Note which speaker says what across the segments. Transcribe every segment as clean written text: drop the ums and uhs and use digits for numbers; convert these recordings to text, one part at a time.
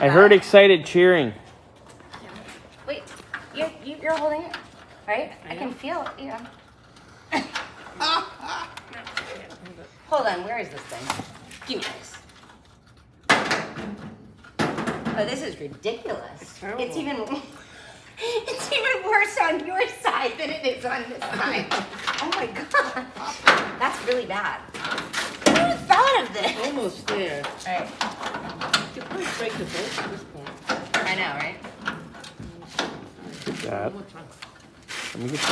Speaker 1: I heard excited cheering.
Speaker 2: Wait, you're holding it, right? I can feel it, yeah. Hold on, where is this thing? Give me this. Oh, this is ridiculous. It's even worse on your side than it is on this side. Oh my god. That's really bad. Who thought of this?
Speaker 3: Almost there.
Speaker 2: All right.
Speaker 3: You could probably break the bolt at this point.
Speaker 2: I know, right?
Speaker 1: That.
Speaker 3: One more time.
Speaker 1: Let me get that.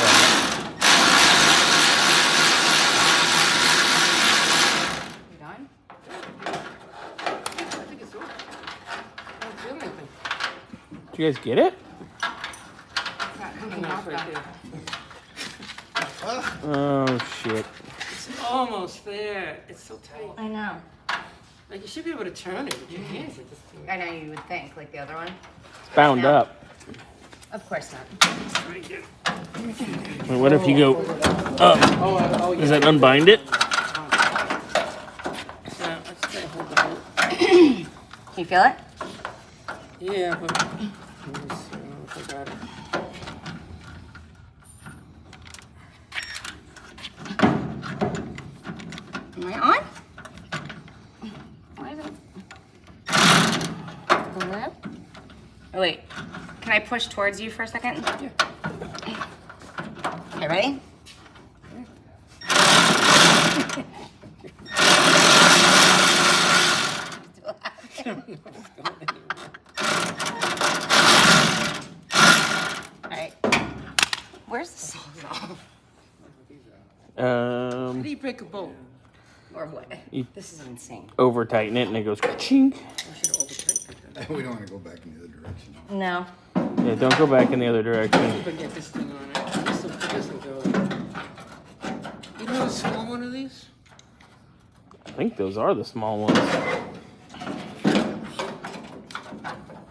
Speaker 2: You done?
Speaker 3: I think it's over. I don't feel anything.
Speaker 1: Did you guys get it?
Speaker 2: It's not coming
Speaker 3: No,
Speaker 2: off
Speaker 3: it's right
Speaker 2: though.
Speaker 3: there.
Speaker 1: Oh shit.
Speaker 3: It's almost there. It's so tight.
Speaker 2: I know.
Speaker 3: Like you should be able to turn it with your hands like this thing.
Speaker 2: I know you would think, like the other one.
Speaker 1: It's bound
Speaker 2: No.
Speaker 1: up.
Speaker 2: Of course not.
Speaker 3: Right there.
Speaker 1: Wait, what if you go up?
Speaker 3: Oh, yeah.
Speaker 1: Does that unbind it?
Speaker 3: Yeah, let's try to hold the bolt.
Speaker 2: Can you feel it?
Speaker 3: Yeah, but let me see. I don't know if I got it.
Speaker 2: Am I on? Why is it? Hello? Oh wait. Can I push towards you for a second?
Speaker 3: Yeah.
Speaker 2: Okay, ready? Alright. Where's the sawzall?
Speaker 3: How do you break a bolt?
Speaker 2: Or what?
Speaker 1: You-
Speaker 2: This is insane.
Speaker 1: Over tighten it and it goes ka-chink.
Speaker 3: I should have over-tightened it.
Speaker 4: We don't want to go back in the other direction.
Speaker 2: No.
Speaker 1: Yeah, don't go back in the other direction.
Speaker 3: See if I can get this thing on it. This'll go. You know a small one of these?
Speaker 1: I think those are the small ones.
Speaker 3: Alright,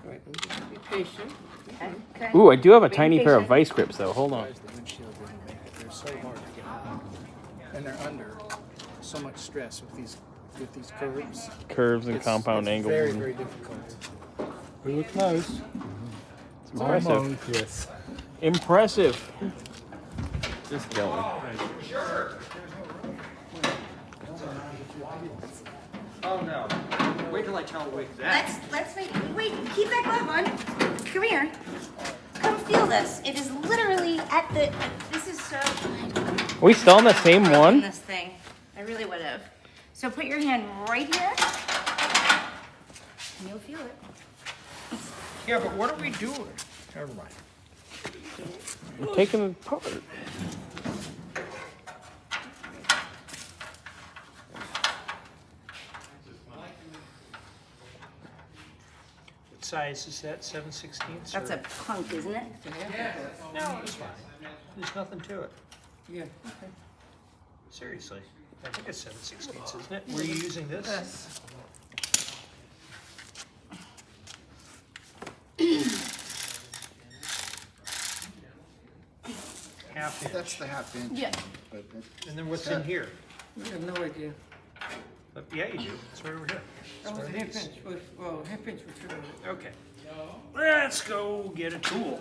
Speaker 3: let me just be patient.
Speaker 2: Okay. Okay.
Speaker 1: Ooh, I do have a
Speaker 2: Being
Speaker 1: tiny pair of
Speaker 2: patient.
Speaker 1: vice grips though. Hold on.
Speaker 4: The windshield didn't make it. They're so hard to get out. And they're under so much stress with these curves.
Speaker 1: Curves and
Speaker 4: It's-
Speaker 1: compound
Speaker 4: it's
Speaker 1: angles.
Speaker 4: Very, very difficult.
Speaker 5: We look close.
Speaker 1: It's impressive.
Speaker 5: Almost, yes.
Speaker 1: Impressive. Just going.
Speaker 6: Oh no. Wait till I tell Wick that.
Speaker 2: Let's wait, keep that glove on. Come here. Come feel this. It is literally at the, this is so.
Speaker 1: Are we still on the same
Speaker 2: broken
Speaker 1: one?
Speaker 2: This thing. I really would have. So put your hand right here. And you'll feel it.
Speaker 6: Yeah, but what are we doing? Never mind.
Speaker 1: I'm taking it apart.
Speaker 5: What size is that? 7/16?
Speaker 2: That's a punk, isn't it?
Speaker 5: No, it's fine. There's nothing to it.
Speaker 3: Yeah.
Speaker 5: Seriously. I think it's 7/16, isn't it? Were you using this?
Speaker 3: Yes.
Speaker 5: Half inch.
Speaker 4: That's the half inch.
Speaker 2: Yeah.
Speaker 4: But
Speaker 5: And then what's in here?
Speaker 3: I have no idea.
Speaker 5: Yeah, you do. It's right over here.
Speaker 3: That was
Speaker 5: It's
Speaker 3: a
Speaker 5: right
Speaker 3: half
Speaker 5: here.
Speaker 3: inch. Well, half inch was true.
Speaker 5: Okay. Let's go get a tool.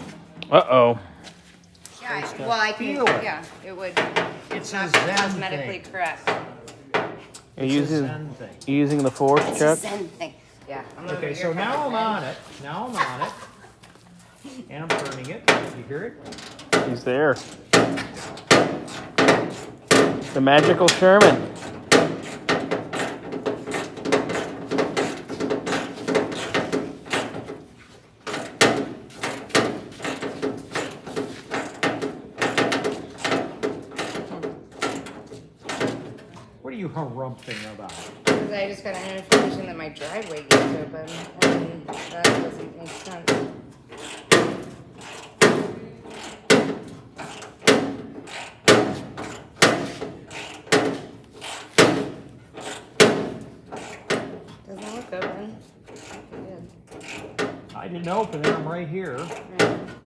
Speaker 1: Uh-oh.
Speaker 2: Yeah, well, I can,
Speaker 5: Feel it.
Speaker 2: yeah, it would
Speaker 5: It's
Speaker 2: not
Speaker 5: a
Speaker 2: be
Speaker 5: Zen
Speaker 2: cosmetically
Speaker 5: thing.
Speaker 2: correct.
Speaker 1: Are you
Speaker 5: It's a
Speaker 1: using,
Speaker 5: Zen thing.
Speaker 1: you using the force,
Speaker 2: It's a
Speaker 1: Chuck?
Speaker 2: Zen thing. Yeah. I'm over
Speaker 5: Okay,
Speaker 2: here
Speaker 5: so now
Speaker 2: kind
Speaker 5: I'm
Speaker 2: of
Speaker 5: on it. Now I'm on it. And I'm turning it. You hear it?
Speaker 1: He's there. The magical Sherman.
Speaker 5: What are you harumping about?
Speaker 2: Because I just got an notification that my driveway gate's open, and that doesn't make sense. Doesn't look open. Good.
Speaker 5: I didn't open it. I'm right here.
Speaker 2: All